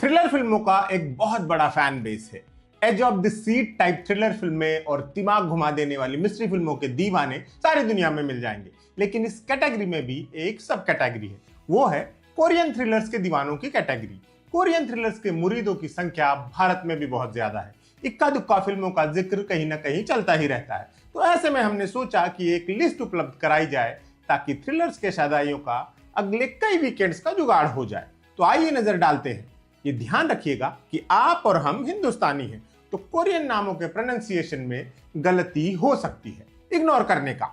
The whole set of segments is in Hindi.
थ्रिलर फिल्मों का एक बहुत बड़ा फैन बेस है। Edge of the seat type thriller फिल्में और दिमाग घुमा देने वाली मिस्ट्री फिल्मों के दीवाने सारी दुनिया में मिल जाएंगे। लेकिन इस कैटेगरी में भी एक सब कैटेगरी है, वो है कोरियन थ्रिलर्स के दीवानों की कैटेगरी। कोरियन थ्रिलर्स के मुरीदों की संख्या भारत में भी बहुत ज्यादा है। इक्का दुक्का फिल्मों का जिक्र कहीं ना कहीं चलता ही रहता है। तो ऐसे में हमने सोचा कि एक लिस्ट उपलब्ध कराई जाए ताकि थ्रिलर्स के शादाइयों का अगले कई वीकेंड्स का जुगाड़ हो जाए। तो आइए नजर डालते हैं। ये ध्यान रखिएगा कि आप और हम हिंदुस्तानी हैं, तो कोरियन नामों के प्रोनाउंसिएशन में गलती हो सकती है, इग्नोर करने का।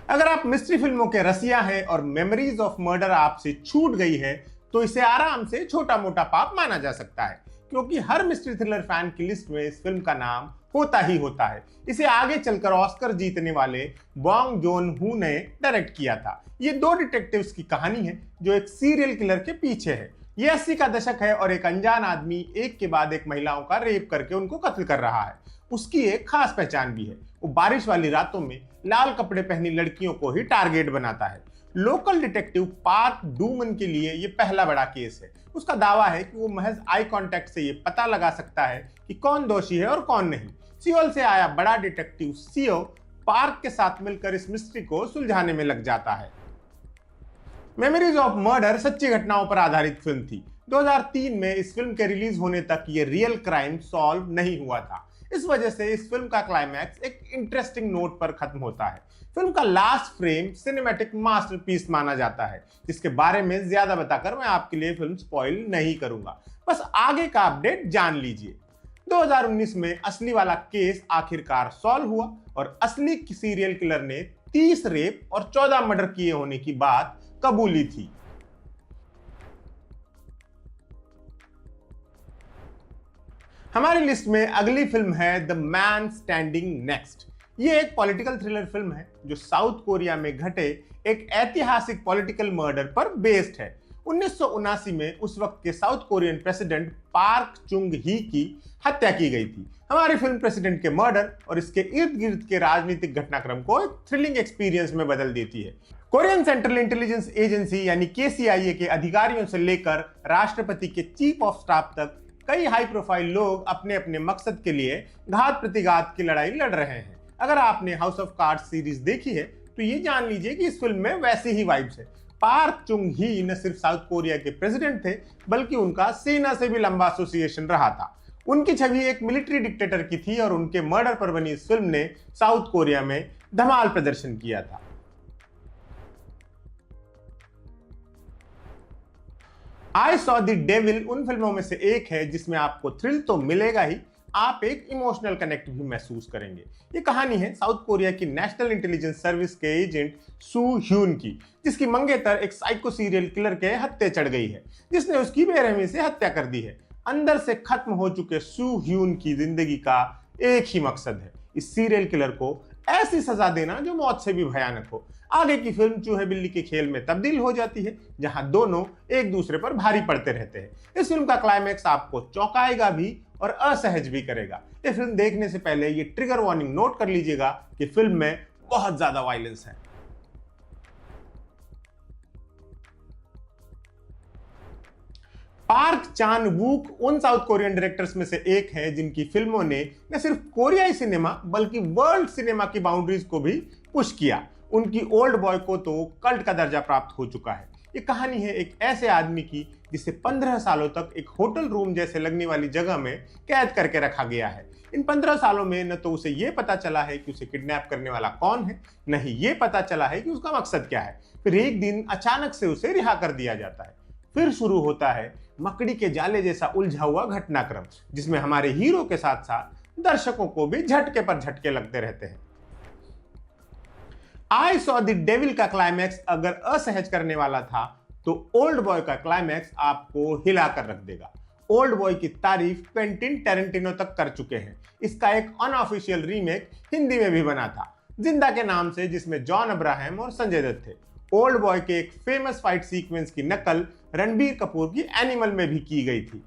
अगर आप मिस्ट्री फिल्मों के रसिया हैं और मेमोरीज ऑफ मर्डर आपसे छूट गई है, तो इसे आराम से छोटा मोटा पाप माना जा सकता है, क्योंकि हर मिस्ट्री थ्रिलर फैन की लिस्ट में इस फिल्म का नाम होता ही होता है। इसे आगे चलकर ऑस्कर जीतने वाले बॉन्ग जोन हू ने डायरेक्ट किया था। ये दो डिटेक्टिव्स की कहानी है जो एक सीरियल किलर के पीछे है। ये 80 का दशक है और एक अनजान आदमी एक के बाद एक महिलाओं का रेप करके उनको कत्ल कर रहा है। उसकी एक खास पहचान भी है, वो बारिश वाली रातों में लाल कपड़े पहनी लड़कियों को ही टारगेट बनाता है। लोकल डिटेक्टिव पार्क डूमन के लिए ये पहला बड़ा केस है। उसका दावा है कि वो महज आई कांटेक्ट से ये पता लगा सकता है कि कौन दोषी है और कौन नहीं। सियोल से आया बड़ा डिटेक्टिव सियो पार्क के साथ मिलकर इस मिस्ट्री को सुलझाने में लग जाता है। मेमोरीज ऑफ मर्डर सच्ची घटनाओं पर आधारित फिल्म थी। 2003 में इस फिल्म के रिलीज होने तक ये रियल क्राइम सॉल्व नहीं हुआ था। इस वजह से इस फिल्म का क्लाइमैक्स एक इंटरेस्टिंग नोट पर खत्म होता है। फिल्म का लास्ट फ्रेम सिनेमैटिक मास्टरपीस माना जाता है, जिसके बारे में ज्यादा बताकर मैं आपके लिए फिल्म स्पॉइल नहीं करूंगा। बस आगे का अपडेट जान लीजिए। 2019 में असली वाला केस आखिरकार सॉल्व हुआ और असली सीरियल किलर ने 30 रेप और 14 मर्डर किए होने की बात कबूली थी। हमारी लिस्ट में अगली फिल्म है द मैन स्टैंडिंग नेक्स्ट। ये एक पॉलिटिकल थ्रिलर फिल्म है जो साउथ कोरिया में घटे एक ऐतिहासिक पॉलिटिकल मर्डर पर बेस्ड है। 1979 में उस वक्त के साउथ कोरियन प्रेसिडेंट पार्क चुंग ही की हत्या की गई थी। हमारी फिल्म प्रेसिडेंट के मर्डर और इसके इर्द गिर्द के राजनीतिक घटनाक्रम को एक थ्रिलिंग एक्सपीरियंस में बदल देती है। कोरियन सेंट्रल इंटेलिजेंस एजेंसी यानी KCIA के अधिकारियों से लेकर राष्ट्रपति के चीफ ऑफ स्टाफ तक कई हाई प्रोफाइल लोग अपने अपने मकसद के लिए घात प्रतिघात की लड़ाई लड़ रहे हैं। अगर आपने हाउस ऑफ कार्ड्स सीरीज देखी है तो ये जान लीजिए कि इस फिल्म में वैसी ही वाइब्स है। पार्क चुंग ही न सिर्फ साउथ कोरिया के प्रेसिडेंट थे, बल्कि उनका सेना से भी लंबा एसोसिएशन रहा था। उनकी छवि एक मिलिट्री डिक्टेटर की थी और उनके मर्डर पर बनी इस फिल्म ने साउथ कोरिया में धमाल प्रदर्शन किया था। आई सॉ द डेविल उन फिल्मों में से एक है जिसमें आपको थ्रिल तो मिलेगा ही, आप एक इमोशनल कनेक्ट भी महसूस करेंगे। ये कहानी है साउथ कोरिया की नेशनल इंटेलिजेंस सर्विस के एजेंट सू ह्यून की, जिसकी मंगेतर एक साइको सीरियल किलर के हत्थे चढ़ गई है, जिसने उसकी बेरहमी से हत्या कर दी है। अंदर से खत्म हो चुके सू ह्यून की जिंदगी का एक ही मकसद है, इस सीरियल किलर को ऐसी सजा देना जो मौत से भी भयानक हो। आगे की फिल्म चूहे बिल्ली के खेल में तब्दील हो जाती है, जहां दोनों एक दूसरे पर भारी पड़ते रहते हैं। इस फिल्म का क्लाइमैक्स आपको चौंकाएगा भी और असहज भी करेगा। ये फिल्म देखने से पहले ये ट्रिगर वार्निंग नोट कर लीजिएगा कि फिल्म में बहुत ज्यादा वायलेंस है। पार्क चान वूक उन साउथ कोरियन डायरेक्टर्स में से एक है जिनकी फिल्मों ने न सिर्फ कोरियाई सिनेमा बल्कि वर्ल्ड सिनेमा की बाउंड्रीज को भी पुश किया। उनकी ओल्ड बॉय को तो कल्ट का दर्जा प्राप्त हो चुका है। ये कहानी है एक ऐसे आदमी की जिसे 15 सालों तक एक होटल रूम जैसे लगने वाली जगह में कैद करके रखा गया है। इन 15 सालों में न तो उसे ये पता चला है कि उसे किडनैप करने वाला कौन है, न ही ये पता चला है कि उसका मकसद क्या है। फिर एक दिन अचानक से उसे रिहा कर दिया जाता है। फिर शुरू होता है मकड़ी के जाले जैसा उलझा हुआ घटनाक्रम, जिसमें हमारे हीरो के साथ साथ दर्शकों को भी झटके पर झटके लगते रहते हैं। आई सॉ द डेविल का क्लाइमैक्स अगर असहज करने वाला था, तो ओल्ड बॉय का क्लाइमैक्स आपको हिलाकर रख देगा। ओल्ड बॉय की तारीफ क्वेंटिन टेरेंटिनो तक कर चुके हैं। इसका एक अनऑफिशियल रीमेक हिंदी में भी बना था, जिंदा के नाम से, जिसमें जॉन अब्राहम और संजय दत्त थे। ओल्ड बॉय के एक फेमस फाइट सीक्वेंस की नकल रणबीर कपूर की एनिमल में भी की गई थी।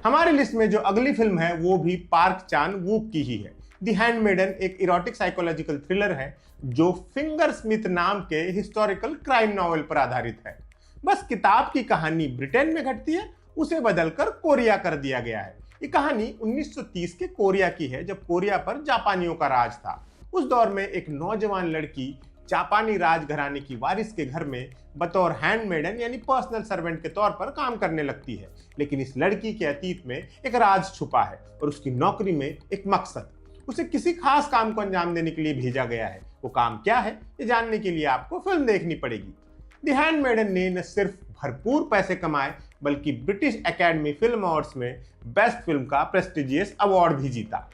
हमारी लिस्ट में जो अगली फिल्म है वो भी पार्क चान वूक की ही है। द हैंडमेडन एक इरोटिक साइकोलॉजिकल थ्रिलर है जो फिंगर स्मिथ नाम के हिस्टोरिकल क्राइम नॉवेल पर आधारित है। बस किताब की कहानी ब्रिटेन में घटती है, उसे बदलकर कोरिया कर दिया गया है। ये कहानी 1930 के कोरिया की है, जब कोरिया पर जापानियों का राज था। उस दौर में एक नौजवान लड़की जापानी राजघराने की वारिस के घर में बतौर हैंडमेडन यानी पर्सनल सर्वेंट के तौर पर काम करने लगती है। लेकिन इस लड़की के अतीत में एक राज छुपा है और उसकी नौकरी में एक मकसद। उसे किसी खास काम को अंजाम देने के लिए भेजा गया है। वो काम क्या है, ये जानने के लिए आपको फिल्म देखनी पड़ेगी। द हैंडमेडन ने न सिर्फ भरपूर पैसे कमाए बल्कि ब्रिटिश एकेडमी फिल्म अवार्ड्स में बेस्ट फिल्म का प्रेस्टिजियस अवार्ड भी जीता।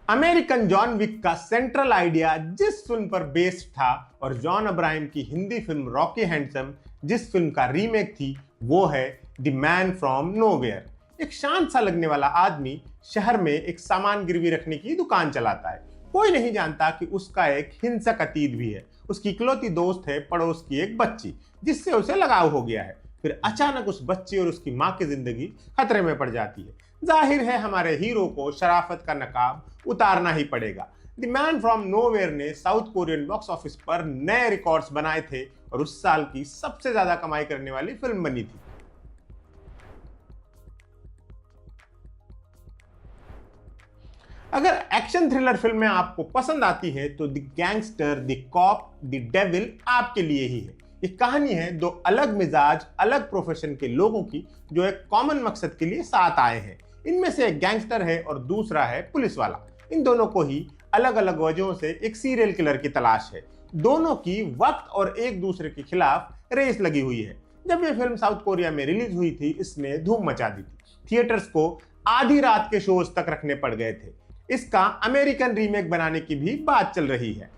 अमेरिकन जॉन विक का सेंट्रल आइडिया जिस फिल्म पर बेस्ड था और जॉन अब्राहम की हिंदी फिल्म रॉकी हैंडसम जिस फिल्म का रीमेक थी, वो है द मैन फ्रॉम नोवेयर। एक शांत सा लगने वाला आदमी शहर में एक सामान गिरवी रखने की दुकान चलाता है। कोई नहीं जानता कि उसका एक हिंसक अतीत भी है। उसकी इकलौती दोस्त है पड़ोस की एक बच्ची, जिससे उसे लगाव हो गया है। फिर अचानक उस बच्ची और उसकी माँ की जिंदगी खतरे में पड़ जाती है। जाहिर है हमारे हीरो को शराफत का नकाब उतारना ही पड़ेगा। द मैन फ्रॉम नोवेयर ने साउथ कोरियन बॉक्स ऑफिस पर नए रिकॉर्ड्स बनाए थे और उस साल की सबसे ज्यादा कमाई करने वाली फिल्म बनी थी। अगर एक्शन थ्रिलर फिल्में आपको पसंद आती है तो the gangster, the cop, the devil आपके लिए ही है। ये कहानी है दो अलग मिजाज, अलग प्रोफेशन के लोगों की जो एक कॉमन मकसद के लिए साथ आए हैं। इनमें से एक गैंगस्टर है और दूसरा है पुलिस वाला। इन दोनों को ही अलग अलग वजहों से एक सीरियल किलर की तलाश है। दोनों की वक्त और एक दूसरे के खिलाफ रेस लगी हुई है। जब ये फिल्म साउथ कोरिया में रिलीज हुई थी, इसने धूम मचा दी थी। थिएटर्स को आधी रात के शोज तक रखने पड़ गए थे। इसका अमेरिकन रीमेक बनाने की भी बात चल रही है।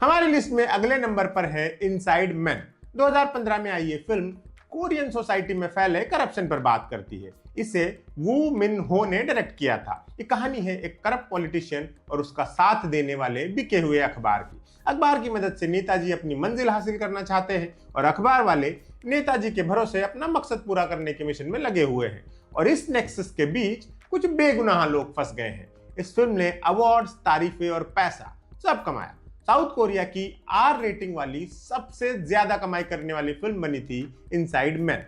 हमारी लिस्ट में अगले नंबर पर है इनसाइड मैन। 2015 में आई ये फिल्म कोरियन सोसाइटी में फैले करप्शन पर बात करती है। इसे वू मिन हो ने डायरेक्ट किया था। ये कहानी है एक करप्ट पॉलिटिशियन और उसका साथ देने वाले बिके हुए अखबार की। अखबार की मदद से नेताजी अपनी मंजिल हासिल करना चाहते हैं और अखबार वाले नेताजी के भरोसे अपना मकसद पूरा करने के मिशन में लगे हुए हैं। और इस नेक्सस के बीच कुछ बेगुनाह लोग फंस गए हैं। इस फिल्म ने अवार्ड्स, तारीफें और पैसा सब कमाया। साउथ कोरिया की आर रेटिंग वाली सबसे ज्यादा कमाई करने वाली फिल्म बनी थी इनसाइड मैन।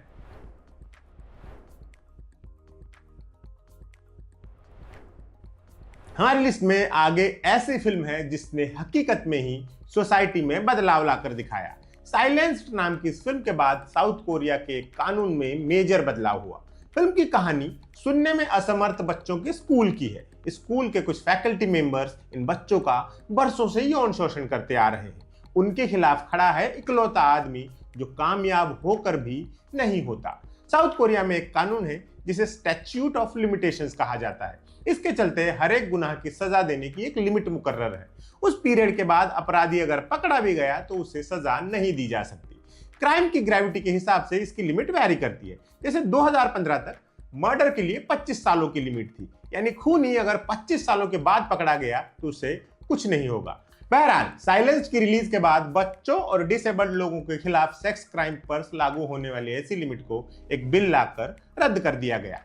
हमारी लिस्ट में आगे ऐसी फिल्म है जिसने हकीकत में ही सोसाइटी में बदलाव लाकर दिखाया। साइलेंस्ड नाम की इस फिल्म के बाद साउथ कोरिया के कानून में मेजर बदलाव हुआ। फिल्म की कहानी सुनने में असमर्थ बच्चों के स्कूल की है। स्कूल के कुछ फैकल्टी मेंबर्स इन बच्चों का बरसों से यौन शोषण करते आ रहे हैं। उनके खिलाफ खड़ा है इकलौता आदमी जो कामयाब होकर भी नहीं होता। साउथ कोरिया में एक कानून है जिसे स्टैट्यूट ऑफ लिमिटेशंस कहा जाता है। इसके चलते हर एक गुनाह की सजा देने की एक लिमिट मुकर्रर है। उस पीरियड के बाद अपराधी अगर पकड़ा भी गया तो उसे सजा नहीं दी जा सकती। क्राइम की ग्रेविटी के हिसाब से इसकी लिमिट वैरी करती है। जैसे 2015 तक मर्डर के लिए 25 सालों की लिमिट थी, यानी खूनी अगर 25 सालों के बाद पकड़ा गया तो उसे कुछ नहीं होगा। बहरहाल साइलेंस की रिलीज के बाद बच्चों और डिसेबल्ड लोगों के खिलाफ सेक्स क्राइम पर लागू होने वाली ऐसी लिमिट को एक बिल लाकर रद्द कर दिया गया।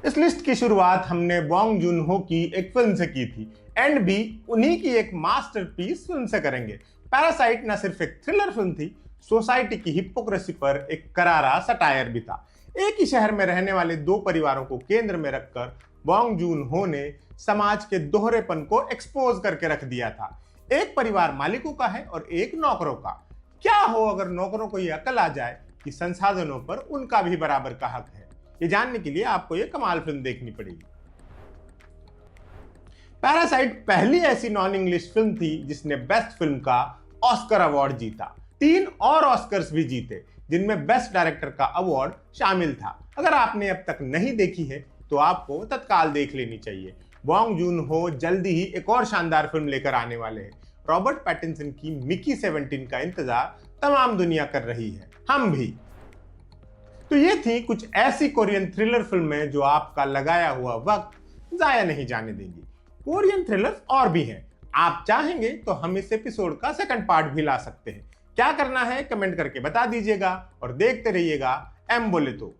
इस लिस्ट की शुरुआत हमने बॉन्ग जून हो की एक फिल्म से की थी, एंड भी उन्हीं की एक मास्टरपीस फिल्म से करेंगे। पैरासाइट न सिर्फ एक थ्रिलर फिल्म थी, सोसाइटी की हिपोक्रेसी पर एक करारा सटायर भी था। एक ही शहर में रहने वाले दो परिवारों को केंद्र में रखकर बॉन्ग जून हो ने समाज के दोहरेपन को एक्सपोज करके रख दिया था। एक परिवार मालिकों का है और एक नौकरों का। क्या हो अगर नौकरों को यह अकल आ जाए कि संसाधनों पर उनका भी बराबर का हक है। ये जानने के लिए आपको यह कमाल फिल्म देखनी पड़ेगी। पैरासाइट पहली ऐसी नॉन इंग्लिश फिल्म थी जिसने बेस्ट फिल्म का ऑस्कर अवार्ड जीता। 3 और ऑस्कर्स भी जीते, जिनमें बेस्ट डायरेक्टर का अवार्ड शामिल था। अगर आपने अब तक नहीं देखी है तो आपको तत्काल देख लेनी चाहिए। बॉन्ग जून हो जल्दी ही एक और शानदार फिल्म लेकर आने वाले हैं। रॉबर्ट पैटिंसन की मिकी 17 का इंतजार तमाम दुनिया कर रही है, हम भी। तो ये थी कुछ ऐसी कोरियन थ्रिलर फिल्में जो आपका लगाया हुआ वक्त जाया नहीं जाने देंगी। कोरियन थ्रिलर और भी हैं, आप चाहेंगे तो हम इस एपिसोड का सेकंड पार्ट भी ला सकते हैं। क्या करना है कमेंट करके बता दीजिएगा और देखते रहिएगा एम बोले तो।